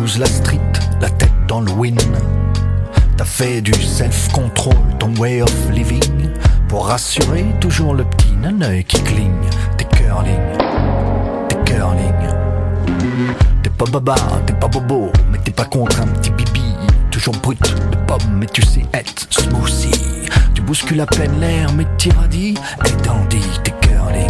12 la street, la tête dans le wind. T'as fait du self-control ton way of living pour rassurer toujours le petit nanœil qui cligne. T'es curling. T'es pas baba, t'es pas bobo, mais t'es pas contre un petit bibi. Toujours brut de pomme, mais tu sais être smoothie. Tu bouscules à peine l'air, mais t'irradies. Et dandy, t'es curling.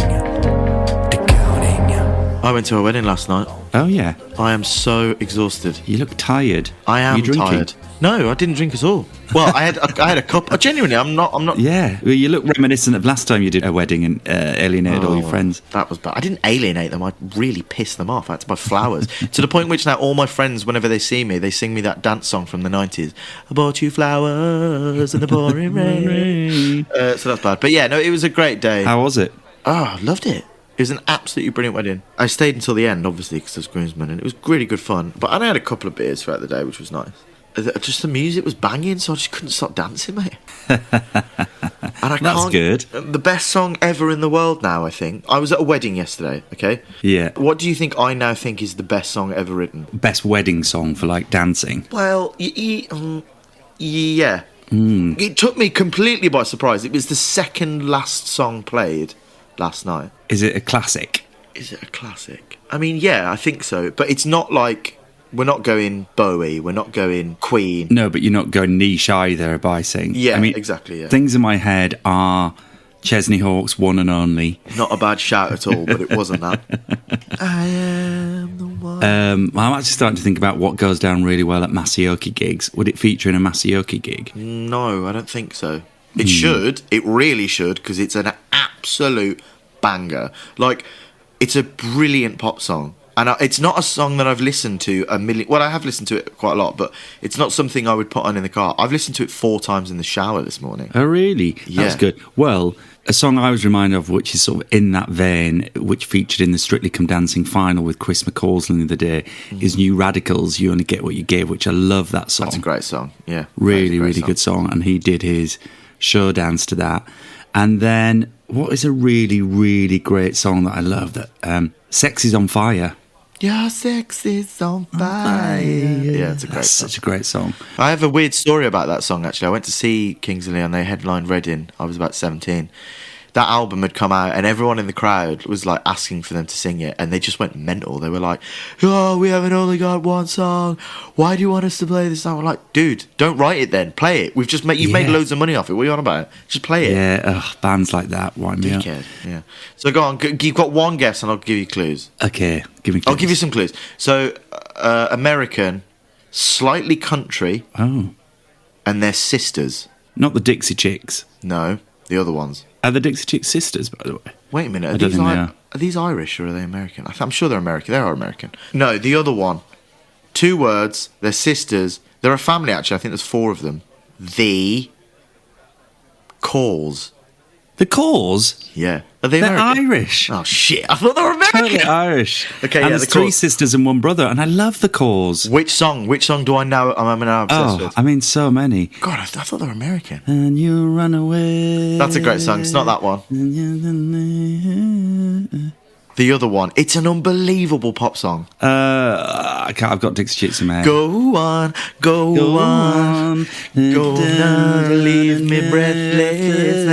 I went to a wedding last night. Oh, yeah. I am so exhausted. You look tired. I am tired. No, I didn't drink at all. Well, I had a cup. Genuinely, I'm not. Yeah, well, you look reminiscent of last time you did a wedding and alienated all your friends. That was bad. I didn't alienate them. I really pissed them off. I had to buy flowers to the point in which now all my friends, whenever they see me, they sing me that dance song from the 90s. I bought you flowers in the pouring rain. So that's bad. But yeah, no, it was a great day. How was it? Oh, loved it. It was an absolutely brilliant wedding. I stayed until the end, obviously, because I was groomsman, and it was really good fun. But I had a couple of beers throughout the day, which was nice. Just the music was banging, so I just couldn't stop dancing, mate. And That's good. The best song ever in the world now, I think. I was at a wedding yesterday, okay? Yeah. What do you think I now think is the best song ever written? Best wedding song for, like, dancing? Well, yeah. It took me completely by surprise. It was the second last song played last night. Is it a classic? Is it a classic? I mean, yeah, I think so. But it's not like... We're not going Bowie, we're not going Queen. No, but you're not going niche either by saying... Yeah, I mean, exactly, yeah. Things in my head are Chesney Hawkes' One and Only. Not a bad shout at all, but it wasn't that. I am the one. I'm actually starting to think about what goes down really well at Masioki gigs. Would it feature in a Masioki gig? No, I don't think so. It should. It really should, because it's an absolute banger. Like, it's a brilliant pop song. And it's not a song that I've listened to a million... Well, I have listened to it quite a lot, but it's not something I would put on in the car. I've listened to it 4 times in the shower this morning. Oh, really? Yeah. That's good. Well, a song I was reminded of, which is sort of in that vein, which featured in the Strictly Come Dancing final with Chris McCausland the other day, is New Radicals, You Only Get What You Give, which I love that song. That's a great song, yeah. Really good song. And he did his show dance to that. And then, what is a really, really great song that I love? That Sex Is On Fire. Your sex is on fire. Yeah, it's a great song. Such a great song. I have a weird story about that song, actually. I went to see Kings of Leon. They headlined Reading. I was about 17. That album had come out, and everyone in the crowd was like asking for them to sing it, and they just went mental. They were like, "Oh, we haven't only got one song. Why do you want us to play this song?" We're like, "Dude, don't write it then. Play it. You've made loads of money off it. What are you on about? Just play it." Yeah, bands like that wind me up. Yeah. So go on. You've got one guess, and I'll give you clues. Okay, give me clues. I'll give you some clues. So, American, slightly country. Oh. And they're sisters. Not the Dixie Chicks. No, the other ones. Are the Dixie Chicks sisters, by the way? Wait a minute. I don't think they are. Are these Irish or are they American? I'm sure they're American. They are American. No, the other one. 2 words. They're sisters. They're a family, actually. I think there's 4 of them. The Cause. The Cause? Yeah. Are they They're American? Irish. Oh, shit. I thought they were American. Totally Irish. Okay, and yeah, there's 3 sisters and 1 brother, and I love The Cause. Which song? Which song do I know? I'm now obsessed with. I mean, so many. God, I thought they were American. And you run away. That's a great song. It's not that one. The other one. It's an unbelievable pop song. I've got Dixie Chicks in my head. Go on. Go on, leave me breathless.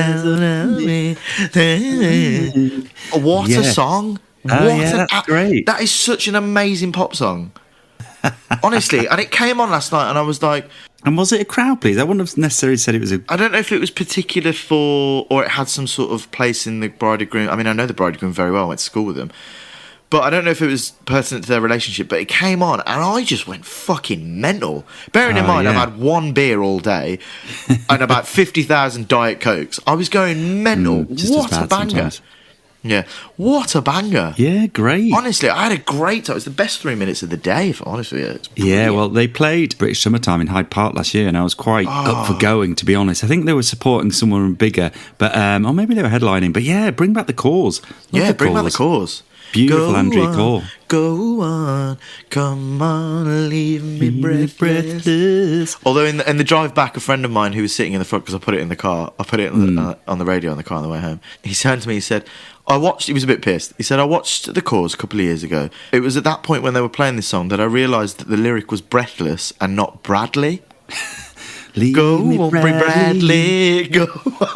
What a song. That's great. That is such an amazing pop song. Honestly, and it came on last night and I was like... And was it a crowd please? I wouldn't have necessarily said it was a... I don't know if it was particular for... Or it had some sort of place in the bride and groom. I mean, I know the bride and groom very well. I went to school with them. But I don't know if it was pertinent to their relationship, but it came on and I just went fucking mental. Bearing in mind, I've had 1 beer all day and about 50,000 Diet Cokes. I was going mental. What a banger. Sometimes. Yeah, what a banger. Yeah, great. Honestly, I had a great time. It was the best 3 minutes of the day, if honestly. Yeah, well, they played British Summertime in Hyde Park last year, and I was quite up for going, to be honest. I think they were supporting someone bigger, but or maybe they were headlining. But yeah, bring back the Cause. Bring back the Cause. Beautiful Andrea Cole. Go on, come on, leave me breathless. Although in the drive back, a friend of mine who was sitting in the front, because I put it in the car, I put it on the radio in the car on the way home, he turned to me and said, he was a bit pissed. He said, I watched The Cause a couple of years ago. It was at that point when they were playing this song that I realised that the lyric was breathless and not Bradley. Go on, Bradley, go on.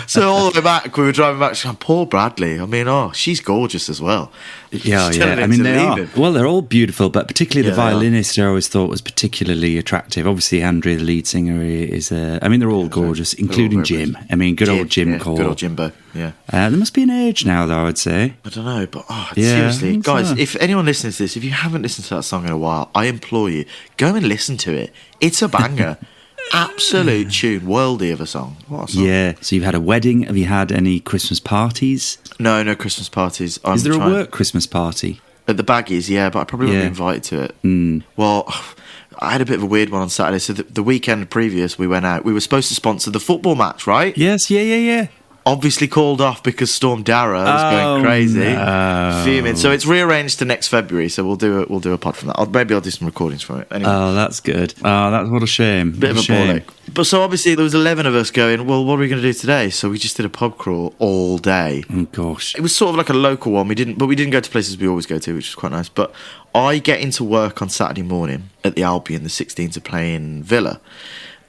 So all the way back, we were driving back, saying, poor Bradley. I mean, she's gorgeous as well. Yeah. I mean, they are. Well, they're all beautiful, but particularly the violinist I always thought was particularly attractive. Obviously, Andrea, the lead singer, is. I mean, they're all gorgeous, including Jim. I mean, good old Jim Cole. Good old Jimbo, yeah. There must be an age now, though, I'd say. I don't know, but seriously, guys, if anyone listens to this, if you haven't listened to that song in a while, I implore you, go and listen to it. It's a banger. Absolute tune, worldy of a song. What a song. Yeah. So you've had a wedding. Have you had any Christmas parties? No Christmas parties. Is there a work Christmas party? At the Baggies, yeah, but I probably won't be invited to it. Well, I had a bit of a weird one on Saturday. So the weekend previous, we went out. We were supposed to sponsor the football match, right? Yes, yeah. Obviously called off because Storm Dara was going crazy, fuming. So it's rearranged to next February. So we'll do a pod from that. Maybe I'll do some recordings from it. Anyway. Oh, that's good. That's what a shame. Bit of a ball ache. But so obviously there was 11 of us going, well, what are we going to do today? So we just did a pub crawl all day. Oh gosh, it was sort of like a local one. We didn't go to places we always go to, which is quite nice. But I get into work on Saturday morning at the Albion. The 16s are playing Villa.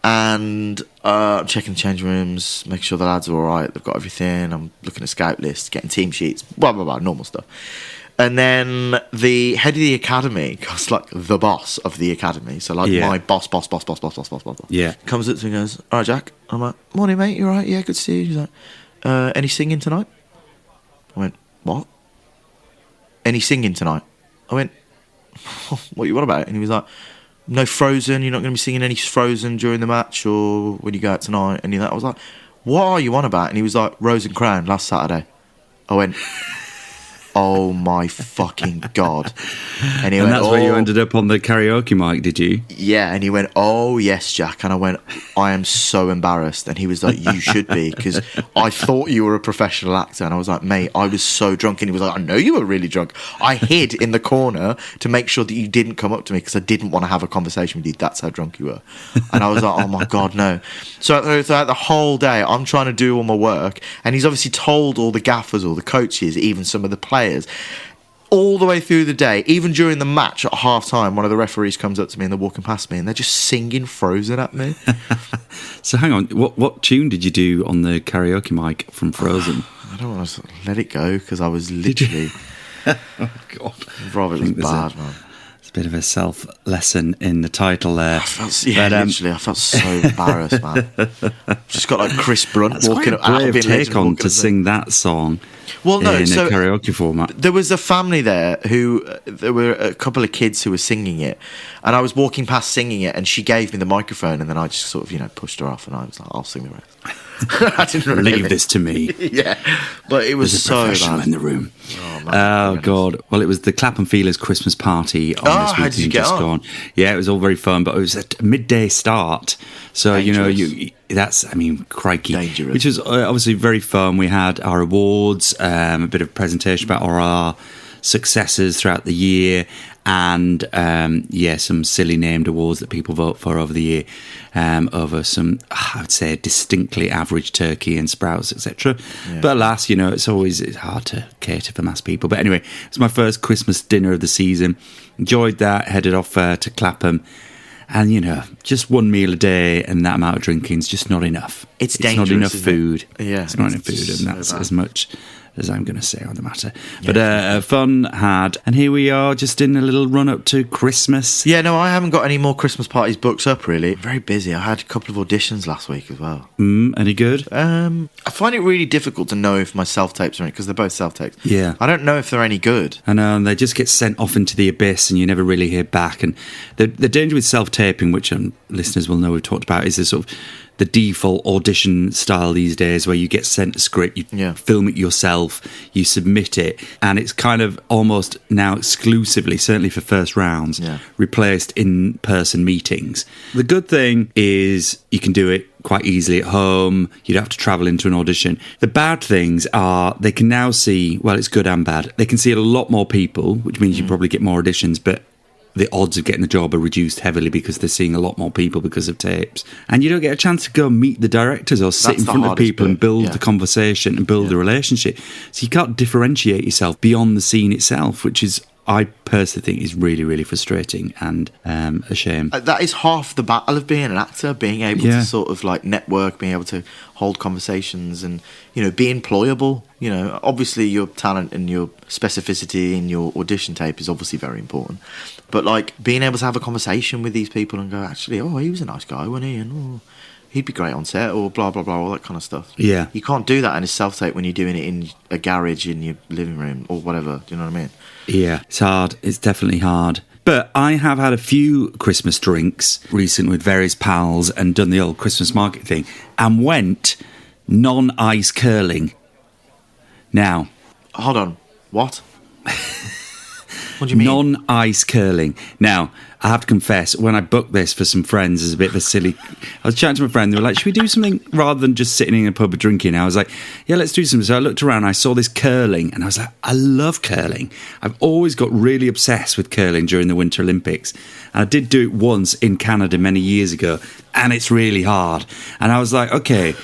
And I'm checking the change rooms, making sure the lads are all right, they've got everything. I'm looking at scout lists, getting team sheets, blah, blah, blah, normal stuff. And then the head of the academy, because like the boss of the academy, so like my boss, yeah, comes up to me and goes, all right, Jack. I'm like, morning, mate, you all right? Yeah, good to see you. He's like, any singing tonight? I went, what? Any singing tonight? I went, what you want about it? And he was like, no Frozen, you're not going to be singing any Frozen during the match or when you go out tonight, any of that. I was like, what are you on about? And he was like, Rose and Crown last Saturday. I went, oh my fucking God. And he went, that's where you ended up on the karaoke mic, did you? Yeah, and he went, oh yes, Jack. And I went, I am so embarrassed. And he was like, you should be, because I thought you were a professional actor. And I was like, mate, I was so drunk. And he was like, I know you were really drunk. I hid in the corner to make sure that you didn't come up to me because I didn't want to have a conversation with you. That's how drunk you were. And I was like, oh my God, no. So throughout the whole day, I'm trying to do all my work. And he's obviously told all the gaffers, all the coaches, even some of the players, all the way through the day, even during the match at half time, one of the referees comes up to me and they're walking past me and they're just singing Frozen at me. So hang on, what tune did you do on the karaoke mic from Frozen? I don't want to let it go because I was literally oh God, Rob, it was bad, man. It's a bit of a self lesson in the title there. I felt so embarrassed, man. Just got like Chris Brunt walking up. Brave take on to sing that song. Well, no, in a karaoke format. There was a family there there were a couple of kids who were singing it, and I was walking past singing it, and she gave me the microphone, and then I just sort of, pushed her off, and I was like, I'll sing the rest. I didn't leave this to me. Yeah, but it was so professional bad in the room. Oh, man, God! Well, it was the Clapham Feelers Christmas party on this how did you get on? Gone. Yeah, it was all very fun, but it was a midday start, so Dangerous. Crikey, Dangerous. Which was obviously very fun. We had our awards, a bit of presentation about our successes throughout the year, and some silly named awards that people vote for over the year, over some, I would say, distinctly average turkey and sprouts, etc. Yeah. But alas, it's hard to cater for mass people. But anyway, it's my first Christmas dinner of the season. Enjoyed that, headed off to Clapham. And, just one meal a day and that amount of drinking is just not enough. It's dangerous. Not enough food. Yeah. It's not enough food, and that's as much as I'm going to say on the matter. Yeah. But fun had, and here we are just in a little run up to Christmas. Yeah, no, I haven't got any more Christmas parties booked up, really. Very busy. I had a couple of auditions last week as well. Any good? I find it really difficult to know if my self-tapes are any, because they're both self-tapes. Yeah. I don't know if they're any good. I know, and they just get sent off into the abyss and you never really hear back. And the danger with self-taping, which listeners will know we've talked about, is the sort of the default audition style these days where you get sent a script, you film it yourself, you submit it, and it's kind of almost now exclusively, certainly for first rounds, replaced in-person meetings. The good thing is you can do it quite easily at home. You don't have to travel into an audition. The bad things are they can now see, well, it's good and bad. They can see a lot more people, which means you probably get more auditions, but the odds of getting the job are reduced heavily because they're seeing a lot more people because of tapes. And you don't get a chance to go and meet the directors or sit in front of people and build the conversation and build the relationship. So you can't differentiate yourself beyond the scene itself, which is, I personally think, is really, really frustrating and a shame. That is half the battle of being an actor, being able to sort of like network, being able to hold conversations and, you know, be employable. You know, obviously your talent and your specificity in your audition tape is obviously very important. But like being able to have a conversation with these people and go, actually, oh, he was a nice guy, wasn't he? And oh, he'd be great on set, or blah, blah, blah, all that kind of stuff. Yeah. You can't do that in a self-tape when you're doing it in a garage in your living room or whatever. Do you know what I mean? Yeah, it's hard. It's definitely hard. But I have had a few Christmas drinks recently with various pals and done the old Christmas market thing and went non-ice curling. Now... Hold on. What? What do you mean? Non-ice curling. Now, I have to confess, when I booked this for some friends as a bit of a silly... I was chatting to my friend, they were like, should we do something rather than just sitting in a pub drinking? I was like, yeah, let's do something. So I looked around, I saw this curling, and I was like, I love curling. I've always got really obsessed with curling during the Winter Olympics. And I did do it once in Canada many years ago, and it's really hard. And I was like, okay...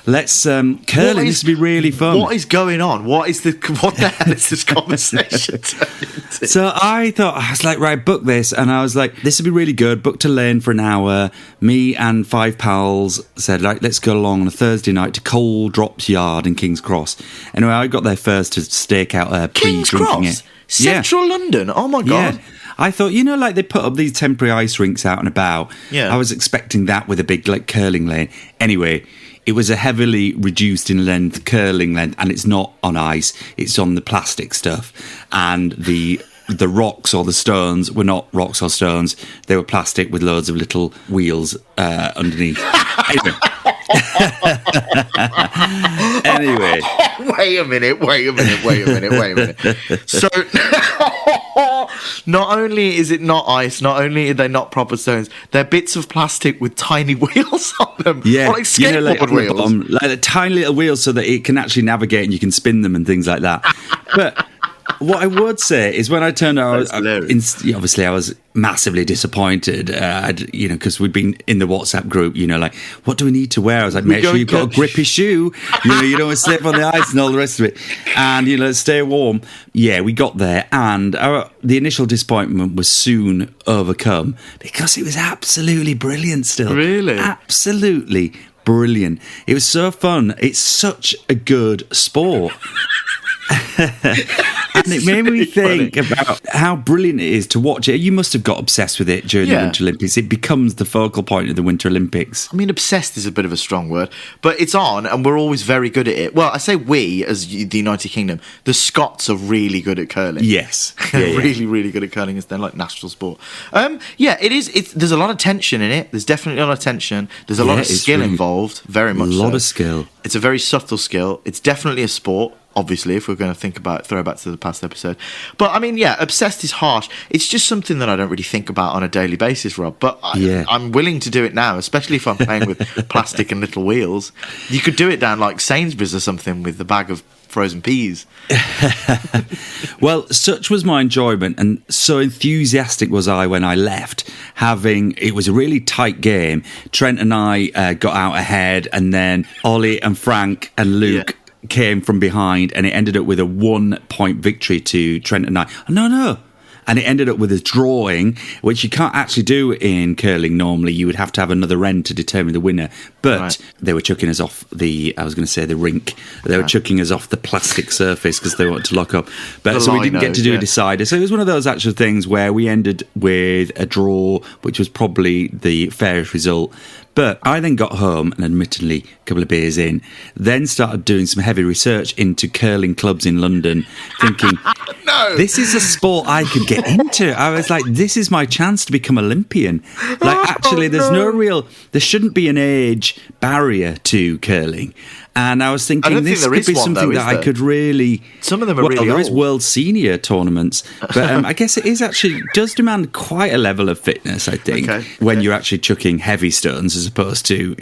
Let's curling. This would be really fun. What is going on? What the hell is this conversation turning into? So I was like, right, book this, and I was like, this would be really good. Booked a lane for an hour. Me and 5 pals said, like, let's go along on a Thursday night to Coal Drops Yard in King's Cross. Anyway, I got there first to stake out King's Cross, Central London. Oh my god. Yeah. I thought, you know, like they put up these temporary ice rinks out and about. Yeah. I was expecting that with a big like curling lane. Anyway. It was a heavily reduced in length curling length, and it's not on ice, it's on the plastic stuff. And the rocks or the stones were not rocks or stones, they were plastic with loads of little wheels underneath. Anyway. Wait a minute. So, not only is it not ice, not only are they not proper stones, they're bits of plastic with tiny wheels on them. Yeah, or like skateboard wheels. Like the tiny little wheels so that it can actually navigate and you can spin them and things like that. But what I would say is when I turned out, obviously I was massively disappointed, because we'd been in the WhatsApp group, like, what do we need to wear? I was like, make sure you've got a grippy shoe, you don't want to slip on the ice and all the rest of it. And, stay warm. Yeah, we got there and the initial disappointment was soon overcome because it was absolutely brilliant still. Really? Absolutely brilliant. It was so fun. It's such a good sport. And it made me think about how brilliant it is to watch it. You must have got obsessed with it during the Winter Olympics. It becomes the focal point of the Winter Olympics. I mean, obsessed is a bit of a strong word, but it's on and we're always very good at it. Well, I say we, as the United Kingdom, the Scots are really good at curling. Yes. Really, really good at curling. It's their national sport. It is. There's a lot of tension in it. There's definitely a lot of tension. There's a lot of skill involved, very much so. A lot of skill. It's a very subtle skill. It's definitely a sport. Obviously, if we're going to throw back to the past episode. But, I mean, obsessed is harsh. It's just something that I don't really think about on a daily basis, Rob. But I'm willing to do it now, especially if I'm playing with plastic and little wheels. You could do it down like Sainsbury's or something with a bag of frozen peas. Well, such was my enjoyment and so enthusiastic was I when I left. It was a really tight game. Trent and I got out ahead and then Ollie and Frank and Luke came from behind and it ended up with a 1-point victory to Trent and I. No. And it ended up with a drawing, which you can't actually do in curling normally. You would have to have another end to determine the winner. But they were chucking us off the rink. They were chucking us off the plastic surface because they wanted to lock up. But so we didn't get to do a decider. So it was one of those actual things where we ended with a draw, which was probably the fairest result. But I then got home, and admittedly, a couple of beers in, then started doing some heavy research into curling clubs in London, thinking, this is a sport I could get into. I was like, this is my chance to become Olympian. Like, actually, there shouldn't be an age barrier to curling. And I was thinking, I don't think this there could is be one, something though, that is I there? could really... Some of them are well, really there is old. world senior tournaments, but I guess it is actually does demand quite a level of fitness, I think, when you're actually chucking heavy stones as opposed to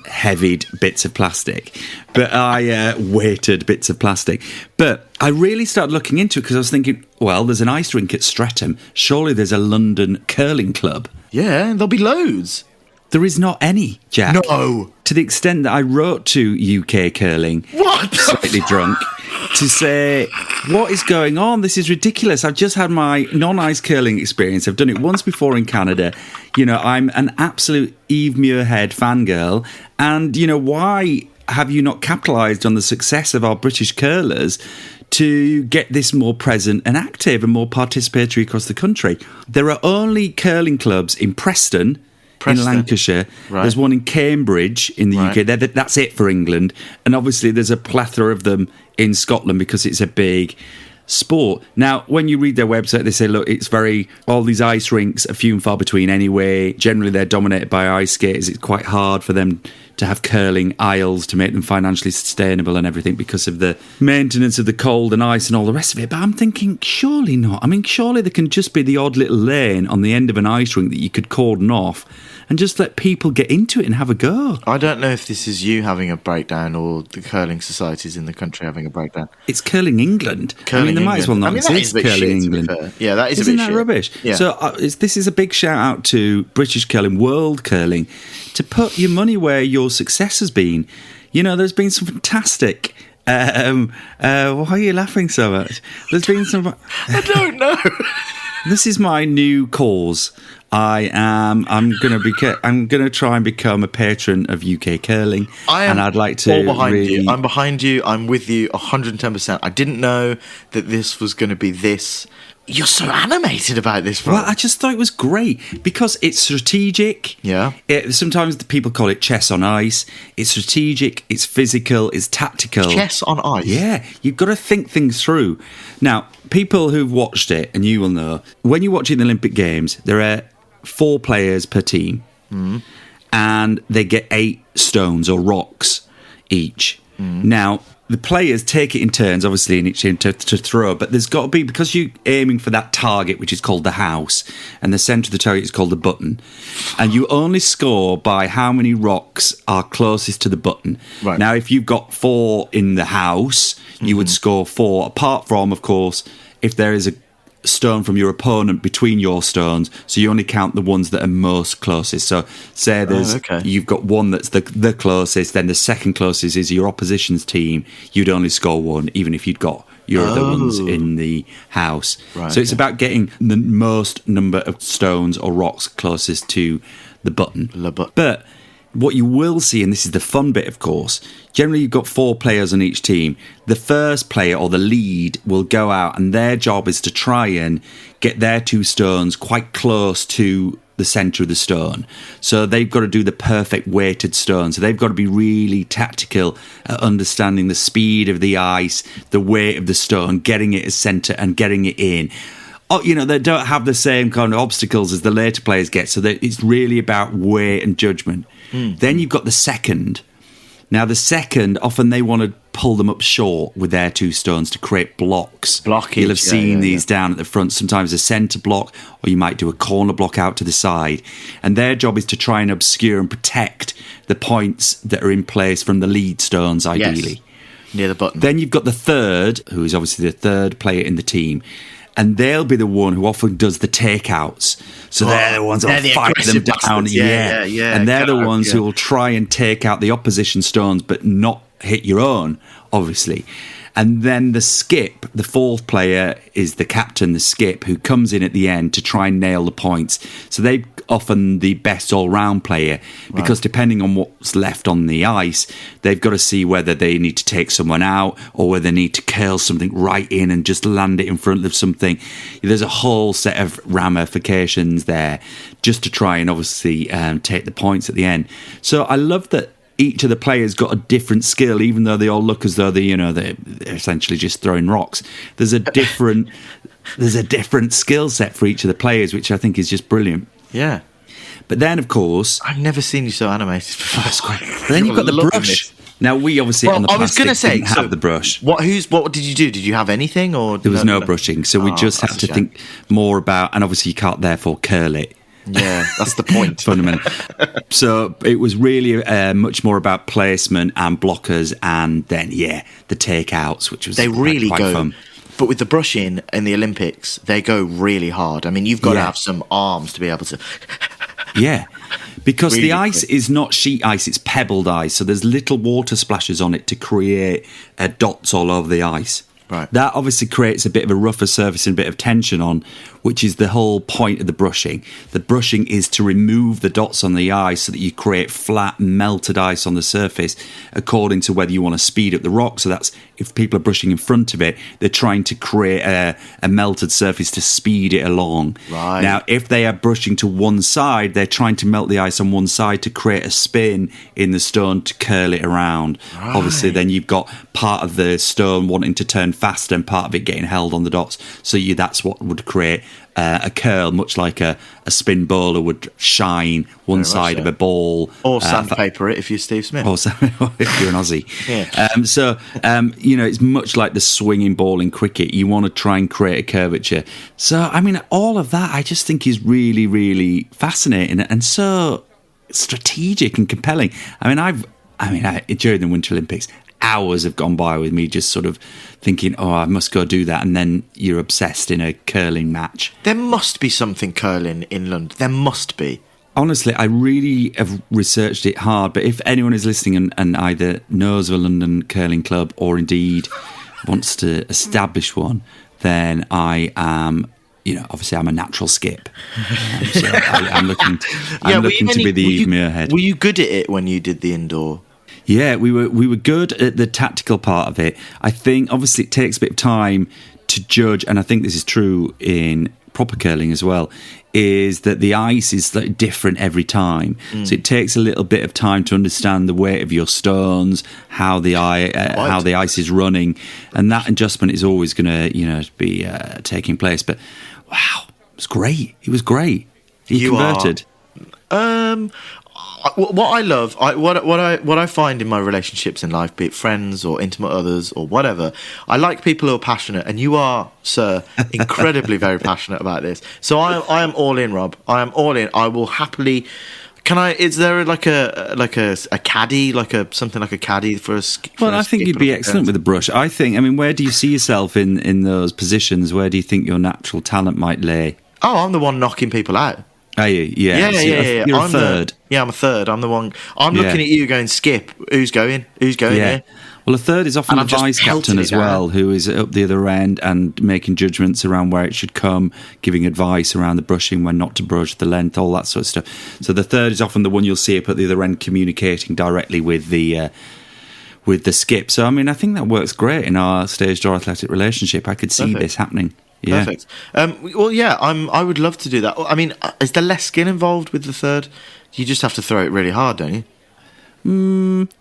heavied bits of plastic. But I weighted bits of plastic. But I really started looking into it because I was thinking, well, there's an ice rink at Streatham. Surely there's a London curling club. Yeah, there'll be loads. There is not any, Jack. No. To the extent that I wrote to UK Curling, What? slightly drunk, to say, what is going on? This is ridiculous. I've just had my non-ice curling experience. I've done it once before in Canada. You know, I'm an absolute Eve Muirhead fangirl. And, you know, why have you not capitalised on the success of our British curlers to get this more present and active and more participatory across the country? There are only curling clubs in Preston, in Lancashire. Right. There's one in Cambridge in the UK. That's it for England. And obviously there's a plethora of them in Scotland because it's a big sport. Now, when you read their website, they say, look, all these ice rinks are few and far between anyway. Generally, they're dominated by ice skaters. It's quite hard for them to have curling aisles to make them financially sustainable and everything because of the maintenance of the cold and ice and all the rest of it. But I'm thinking, surely not. I mean, surely there can just be the odd little lane on the end of an ice rink that you could cordon off and just let people get into it and have a go. I don't know if this is you having a breakdown or the curling societies in the country having a breakdown. It's Curling England. Curling they might as well not England. I mean, that is exist, a bit Curling shit, to be England. fair. Yeah, that is Isn't a bit that shit. rubbish? Yeah. So this is a big shout out to British curling, world curling, to put your money where your success has been. You know, there's been some fantastic... why are you laughing so much? There's been some... I don't know. This is my new cause. I'm going to try and become a patron of UK curling. And I'd like to all behind really... you. I'm behind you. I'm with you 110%. I didn't know that this was going to be this. You're so animated about this, bro. Well, I just thought it was great because it's strategic. Yeah. Sometimes the people call it chess on ice. It's strategic, it's physical, it's tactical. Chess on ice? Yeah, you've got to think things through. Now, people who've watched it, and you will know, when you're watching the Olympic Games, there are 4 players per team, and they get 8 stones or rocks each. Now, the players take it in turns, obviously, in each team to throw, but there's got to be, because you're aiming for that target, which is called the house, and the centre of the target is called the button, and you only score by how many rocks are closest to the button. Right. Now, if you've got 4 in the house, you would score 4, apart from, of course, if there is a stone from your opponent between your stones, so you only count the ones that are most closest. So say you've got one that's the closest, then the second closest is your opposition's team, you'd only score 1 even if you'd got your other ones in the house. Right, so it's about getting the most number of stones or rocks closest to the button. But what you will see, and this is the fun bit, of course, generally you've got 4 players on each team. The first player or the lead will go out, and their job is to try and get their 2 stones quite close to the centre of the stone. So they've got to do the perfect weighted stone. So they've got to be really tactical at understanding the speed of the ice, the weight of the stone, getting it as centre and getting it in. Oh, you know, they don't have the same kind of obstacles as the later players get, so it's really about weight and judgment. Then you've got the second. Now, the second, often they want to pull them up short with their 2 stones to create blocks. Blockage. You'll have seen these down at the front, sometimes a centre block, or you might do a corner block out to the side. And their job is to try and obscure and protect the points that are in place from the lead stones, ideally. Yes. Near the button. Then you've got the third, who is obviously the third player in the team. And they'll be the one who often does the takeouts. So they're the ones who'll fight them down. Yeah. And they're the ones who will try and take out the opposition stones, but not hit your own, obviously. And then the skip, the 4th player, is the captain, the skip, who comes in at the end to try and nail the points. So they're often the best all-round player, because depending on what's left on the ice, they've got to see whether they need to take someone out or whether they need to curl something right in and just land it in front of something. There's a whole set of ramifications there just to try and obviously take the points at the end. So I love that each of the players got a different skill, even though they all look as though they're essentially just throwing rocks. There's a different skill set for each of the players, which I think is just brilliant. Yeah. But then, of course, I've never seen you so animated before. that's great. But then you've got the brush. Now, we obviously on the I was plastic going to say, didn't have the brush. What did you do? Did you have anything, or There was no brushing, so we just had to think more about, and obviously you can't therefore curl it. Yeah, that's the point. Fundamentally. So it was really much more about placement and blockers, and then the takeouts, which was they really quite go fun. But with the brushing in the Olympics, they go really hard. I mean, you've got to have some arms to be able to. Yeah, because Really the ice quick. is not sheet ice, it's pebbled ice. So there's little water splashes on it to create dots all over the ice. Right. That obviously creates a bit of a rougher surface and a bit of tension on, which is the whole point of the brushing. The brushing is to remove the dots on the ice so that you create flat, melted ice on the surface according to whether you want to speed up the rock. So that's if people are brushing in front of it, they're trying to create a melted surface to speed it along. Right. Now, if they are brushing to one side, they're trying to melt the ice on one side to create a spin in the stone to curl it around. Right. Obviously, then you've got part of the stone wanting to turn faster and part of it getting held on the dots. So that's what would create a curl, much like a spin bowler would shine one side of a ball. Or sandpaper it if you're Steve Smith. Or if you're an Aussie. Yeah. It's much like the swinging ball in cricket. You want to try and create a curvature. So, I mean, all of that I just think is really, really fascinating and so strategic and compelling. During the Winter Olympics, hours have gone by with me just sort of thinking, I must go do that, and then you're obsessed in a curling match. There must be something curling in London. There must be. Honestly, I really have researched it hard, but if anyone is listening and either knows of a London curling club or indeed wants to establish one, then I am... obviously I'm a natural skip. So I'm looking to be the Eve Muirhead. Were you good at it when you did the indoor? Yeah, we were good at the tactical part of it. I think obviously it takes a bit of time to judge, and I think this is true in proper curling as well, is that the ice is different every time. So it takes a little bit of time to understand the weight of your stones, how the ice is running, and that adjustment is always going to be taking place. But wow, it was great. It was great. You converted. What I love, what I find in my relationships in life, be it friends or intimate others or whatever, I like people who are passionate, and you are, sir, incredibly very passionate about this. So I am all in, Rob. I am all in. I will happily. Is there like a caddy, something like a caddy for a? Well, I think you'd be excellent with a brush. Where do you see yourself in those positions? Where do you think your natural talent might lay? Oh, I'm the one knocking people out. Are you? Yeah. Yeah. You're a third. I'm a third. I'm the one. I'm looking at you going, Skip, who's going here? Well, a third is often the vice captain as well, who is up the other end and making judgments around where it should come, giving advice around the brushing, when not to brush, the length, all that sort of stuff. So the third is often the one you'll see up at the other end communicating directly with the skip. So, I think that works great in our stage door athletic relationship. I could see this happening. Yeah. Perfect. I would love to do that. Is there less skill involved with the third? You just have to throw it really hard, don't you?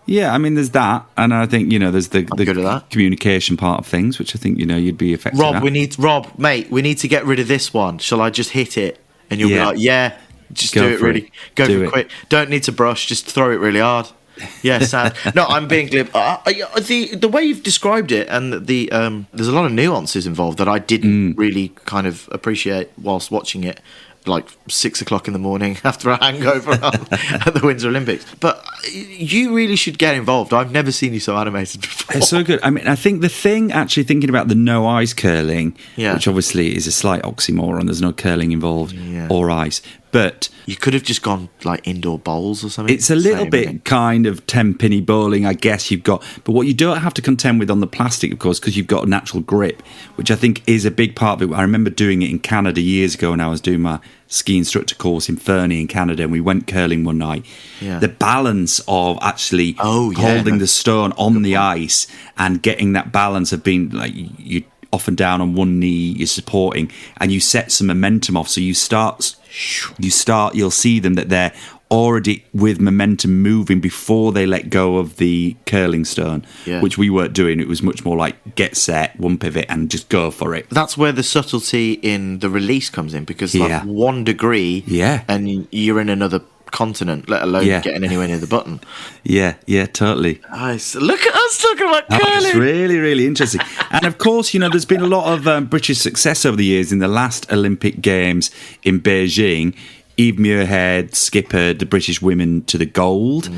Yeah, there's that, and I think there's the good at that. communication part of things, which I think you'd be effective at. Mate, we need to get rid of this one. Shall I just hit it? And you'll be like, yeah, just do it really. Go for it quick. Don't need to brush. Just throw it really hard. Yeah, sad. No, I'm being glib. The way you've described it, and there's a lot of nuances involved that I didn't really kind of appreciate whilst watching it, like 6 o'clock in the morning after a hangover at the Winter Olympics. But you really should get involved. I've never seen you so animated before. It's so good. I think the thing, actually thinking about the no ice curling, which obviously is a slight oxymoron, there's no curling involved or ice, but you could have just gone like indoor bowls or something. It's a little bit kind of tenpenny bowling, I guess you've got. But what you don't have to contend with on the plastic, of course, because you've got a natural grip, which I think is a big part of it. I remember doing it in Canada years ago when I was doing my ski instructor course in Fernie in Canada, and we went curling one night. Yeah. The balance of actually holding the stone on the ice and getting that balance of being like you off and down on one knee, you're supporting, and you set some momentum off. So you'll see them that they're already with momentum moving before they let go of the curling stone, which we weren't doing. It was much more like get set, one pivot, and just go for it. That's where the subtlety in the release comes in, because like 1 degree and you're in another continent, let alone getting anywhere near the button. Yeah, totally. Nice. Look at us talking about curling. It's really, really interesting. And of course, there's been a lot of British success over the years. In the last Olympic Games in Beijing, Eve Muirhead skippered the British women to the gold.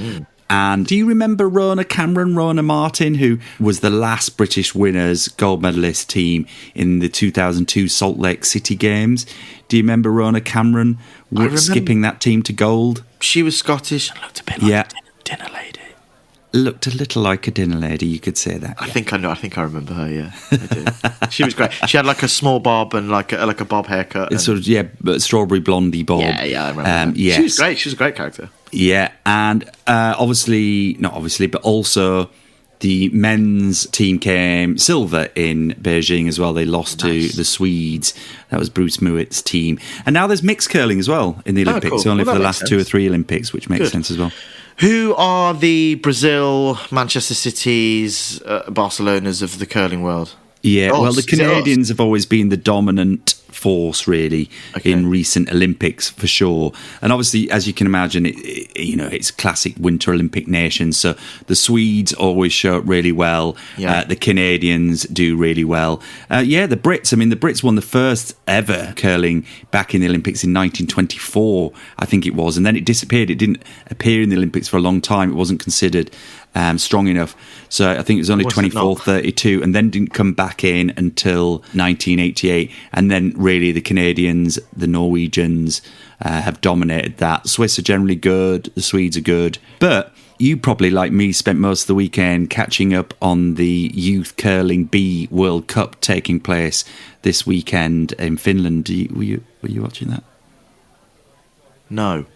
And do you remember Rona Martin, who was the last British winners, gold medalist team in the 2002 Salt Lake City Games? Do you remember Rona Cameron skipping that team to gold? She was Scottish and looked a bit like a dinner lady. Looked a little like a dinner lady, you could say that. I think I know. I think I remember her. Yeah, I do. She was great. She had like a small bob and like a bob haircut. It's sort of strawberry blondie bob. Yeah, I remember. Yes. She was great. She was a great character. Yeah, and but also the men's team came silver in Beijing as well. They lost to the Swedes. That was Bruce Mouat's team. And now there's mixed curling as well in the Olympics, cool. only for the last 2 or 3 Olympics, which makes sense as well. Who are the Brazil, Manchester Cities, Barcelonas of the curling world? Yeah, well, the Canadians have always been the dominant force, really, in recent Olympics, for sure. And obviously, as you can imagine, it's classic Winter Olympic nation. So the Swedes always show up really well. Yeah. The Canadians do really well. The Brits. I mean, the Brits won the first ever curling back in the Olympics in 1924, I think it was. And then it disappeared. It didn't appear in the Olympics for a long time. It wasn't considered strong enough. So I think it was only 24, 32, and then didn't come back in until 1988. And then really the Canadians, the Norwegians have dominated that. Swiss are generally good. The Swedes are good. But you probably, like me, spent most of the weekend catching up on the Youth Curling B World Cup taking place this weekend in Finland. Were you watching that? No.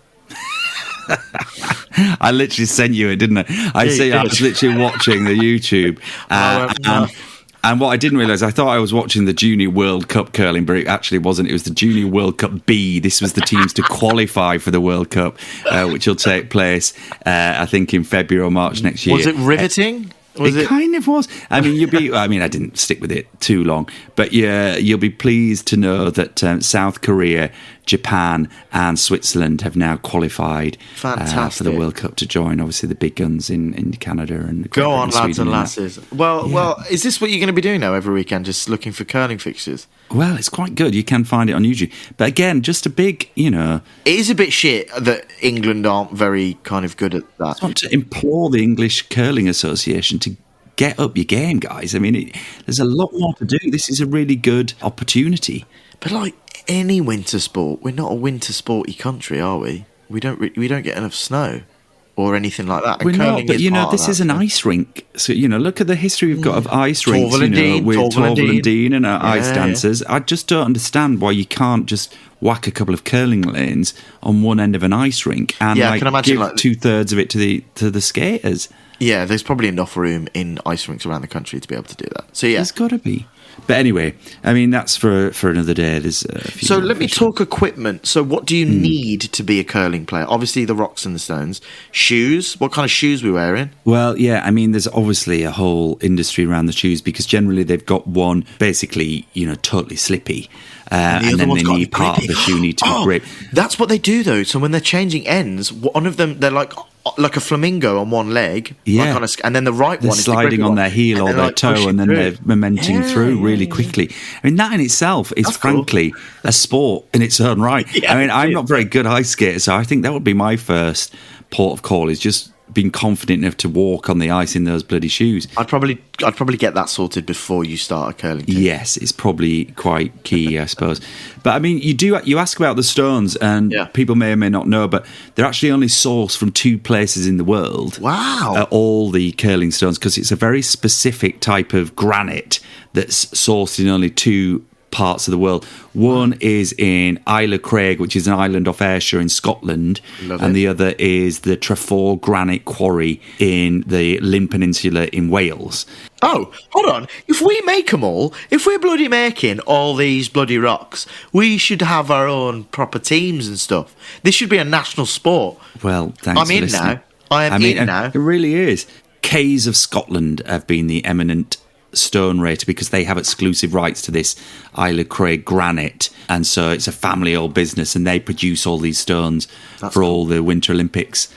I literally sent you it, didn't I? I was literally watching the YouTube. And what I didn't realise, I thought I was watching the Junior World Cup curling, but it actually wasn't. It was the Junior World Cup B. This was the teams to qualify for the World Cup, which will take place, I think, in February or March next year. Was it riveting? It kind of was. I mean, I didn't stick with it too long, but you'll be pleased to know that South Korea, Japan, and Switzerland have now qualified for the World Cup to join. Obviously, the big guns in Canada and go on, lads and lasses. Well, is this what you're going to be doing now every weekend? Just looking for curling fixtures? Well, it's quite good. You can find it on YouTube, but again, just a big, It is a bit shit that England aren't very kind of good at that. I want to implore the English Curling Association to get up your game, guys. I mean, there's a lot more to do. This is a really good opportunity. But like any winter sport, we're not a winter sporty country, are we? We don't get enough snow or anything like that. We're not, but this is an ice rink. So look at the history we've got of ice rinks. With Torvill and Dean and our ice dancers. I just don't understand why you can't just whack a couple of curling lanes on one end of an ice rink and give 2/3 of it to the skaters. Yeah, there's probably enough room in ice rinks around the country to be able to do that. So yeah, there's got to be. But anyway, I mean, that's for another day. There's a few. So let me talk equipment. So what do you need to be a curling player? Obviously, the rocks and the stones. Shoes. What kind of shoes we wearing? Well, yeah, I mean, there's obviously a whole industry around the shoes because generally they've got one basically, totally slippy. And then they need part of the shoe need to be grip. That's what they do though. So when they're changing ends, one of them, they're like a flamingo on one leg, and then the right one is sliding on their heel or their toe, and then they're momenting through really quickly. I mean, that in itself is frankly a sport in its own right. Yeah, I mean, I'm not very good ice skater, so I think that would be my first port of call is just being confident enough to walk on the ice in those bloody shoes. I'd probably get that sorted before you start a curling team. Yes, it's probably quite key, I suppose. But I mean, you ask about the stones, and people may or may not know, but they're actually only sourced from 2 places in the world. Wow! All the curling stones, because it's a very specific type of granite that's sourced in only 2 parts of the world. One is in Isla Craig, which is an island off Ayrshire in Scotland, and the other is the Trefor Granite Quarry in the Llyn Peninsula in Wales. Oh, hold on. If we make them all, if we're bloody making all these bloody rocks, we should have our own proper teams and stuff. This should be a national sport. Well, thanks for listening. I am in now. It really is. K's of Scotland have been the eminent stone rater because they have exclusive rights to this Isle of Craig granite, and so it's a family-owned business, and they produce all these stones for all the Winter Olympics,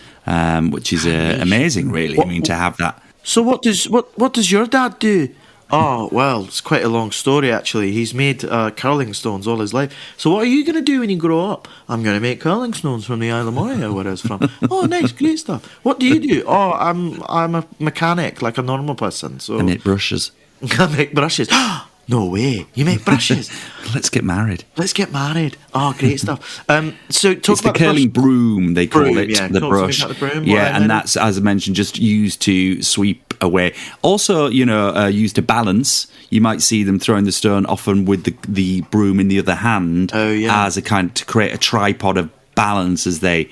which is amazing, really. I mean, to have that. So what does your dad do? Oh, well, it's quite a long story, actually. He's made curling stones all his life. So what are you going to do when you grow up? I'm going to make curling stones from the Isle of Moray, where I was from. Oh, nice, great stuff. What do you do? Oh, I'm a mechanic, like a normal person. So I make brushes. I make brushes. No way. You make brushes. Let's get married. Oh, great stuff. So talk it's about the curling broom, they call it, yeah. the Talk brush. to me about the broom. Yeah, and that's, as I mentioned, just used to sweep away. Also, used to balance. You might see them throwing the stone often with the broom in the other hand as a kind to create a tripod of balance as they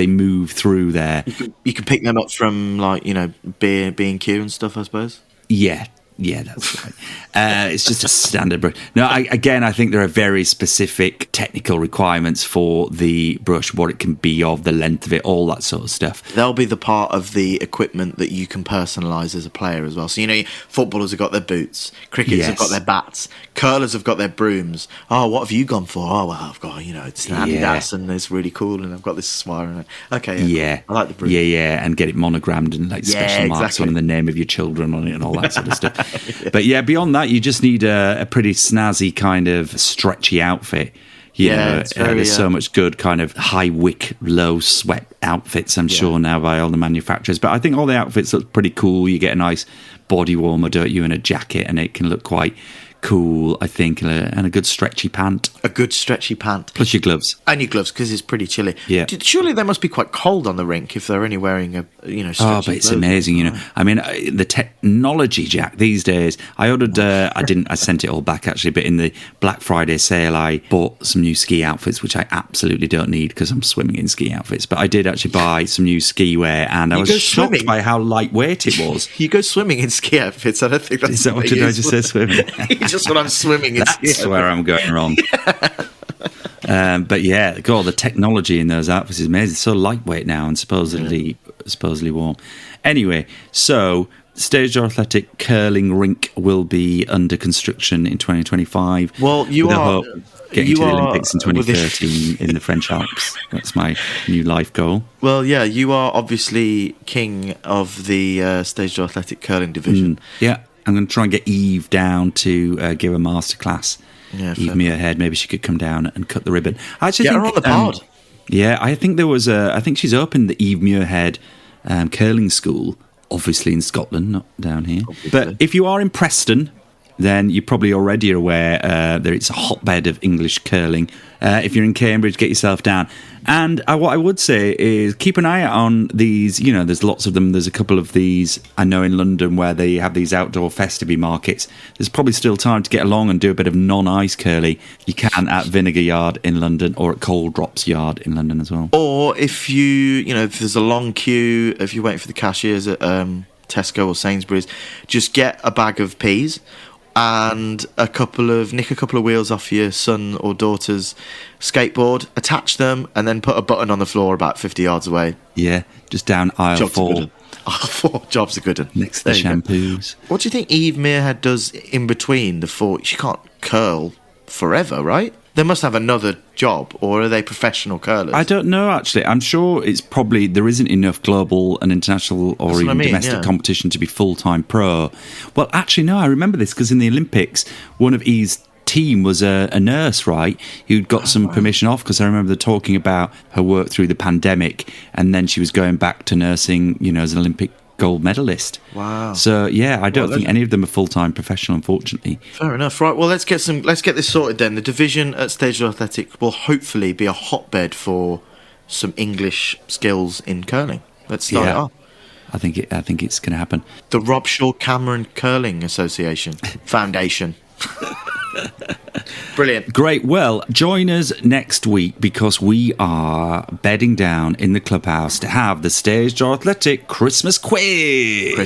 move through there. You can pick them up from B&Q and stuff, I suppose. Yeah, that's right. It's just a standard brush. No, I think there are very specific technical requirements for the brush, what it can be of, the length of it, all that sort of stuff. They'll be the part of the equipment that you can personalise as a player as well. So, footballers have got their boots, cricketers have got their bats, curlers have got their brooms. Oh, what have you gone for? Oh, well, I've got, it's an Adidas and it's really cool and I've got this swire in it. Okay, yeah. Cool. I like the broom. Yeah, and get it monogrammed and special marks on the name of your children on it and all that sort of stuff. But beyond that, you just need a pretty snazzy kind of stretchy outfit. There's so much good kind of high wick, low sweat outfits, I'm sure, now by all the manufacturers. But I think all the outfits look pretty cool. You get a nice body warmer, don't you, and a jacket, and it can look quite cool, I think, and a good stretchy pant. A good stretchy pant. Plus your gloves. And your gloves, because it's pretty chilly. Yeah. Surely they must be quite cold on the rink if they're only wearing stretchy Oh, but it's amazing, I mean, the technology, Jack, these days. I ordered, I sent it all back, actually, but in the Black Friday sale, I bought some new ski outfits, which I absolutely don't need because I'm swimming in ski outfits. But I did actually buy some new ski wear, and I was shocked by how lightweight it was. You go swimming in ski outfits? I don't think that's... Is that what did I just say, swimming? Just when I'm swimming in ski That's where I'm going wrong. But yeah, God, the technology in those outfits is amazing. It's so lightweight now and supposedly warm. Anyway, so Stage Door Athletic curling rink will be under construction in 2025. Well, you are getting to the Olympics in 2030 in the French Alps. That's my new life goal. Well, yeah, you are obviously king of the Stage Door Athletic curling division. Yeah, I'm going to try and get Eve down to give a masterclass. Yeah, Eve Muirhead, maybe she could come down and cut the ribbon. I actually get think, her on the pod. Yeah, I think there was I think she's opened the Eve Muirhead curling school, obviously in Scotland, not down here. Obviously. But if you are in Preston, then you're probably already aware that it's a hotbed of English curling. If you're in Cambridge, get yourself down. And what I would say is keep an eye out on these. There's lots of them. There's a couple of these I know in London where they have these outdoor festivity markets. There's probably still time to get along and do a bit of non-ice curling. You can at Vinegar Yard in London or at Cold Drops Yard in London as well. Or if if there's a long queue, if you're waiting for the cashiers at Tesco or Sainsbury's, just get a bag of peas and nick a couple of wheels off your son or daughter's skateboard, attach them, and then put a button on the floor about 50 yards away. Yeah, just down aisle 4. Aisle 4, jobs are good. Next to the shampoos. What do you think Eve Muirhead does in between the 4? She can't curl forever, right? They must have another job, or are they professional curlers? I don't know, actually. I'm sure it's probably there isn't enough global and international or even domestic competition to be full-time pro. Well, actually, no, I remember this because in the Olympics, one of Eve's team was a nurse, right, who'd got some permission off because I remember talking about her work through the pandemic, and then she was going back to nursing, as an Olympic gold medalist. Wow. So yeah, I don't think any of them are full-time professional, unfortunately. Fair enough. Right, well, let's get this sorted then. The division at Stage Door Athletic will hopefully be a hotbed for some English skills in curling. Let's start it off. I think it's going to happen. The Rob Shaw Cameron Curling Association Foundation. Brilliant. Great. Well, join us next week because we are bedding down in the clubhouse to have the Stage Door Athletic Christmas quiz.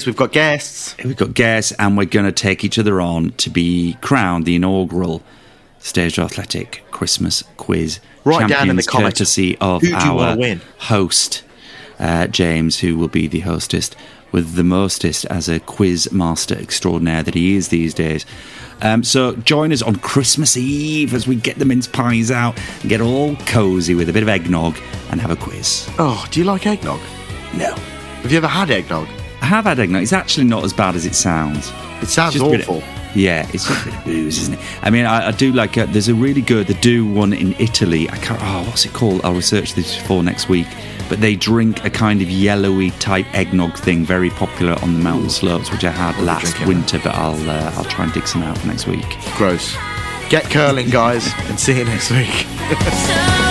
We've got guests. And we're going to take each other on to be crowned the inaugural Stage Door Athletic Christmas quiz. Right down in the comments. Courtesy of our host, James, who will be the hostess. with the mostest as a quiz master extraordinaire that he is these days. So join us on Christmas Eve as we get the mince pies out and get all cosy with a bit of eggnog and have a quiz. Oh, do you like eggnog? No. Have you ever had eggnog? I have had eggnog. It's actually not as bad as it sounds. It sounds It's just a bit of- awful. Yeah, it's just a bit of booze, isn't it? I mean, I do like, there's a really good, they do one in Italy. I can't, what's it called? I'll research this for next week. But they drink a kind of yellowy type eggnog thing, very popular on the mountain slopes, which I had last drinking winter, but I'll try and dig some out for next week. Gross. Get curling, guys, and see you next week. So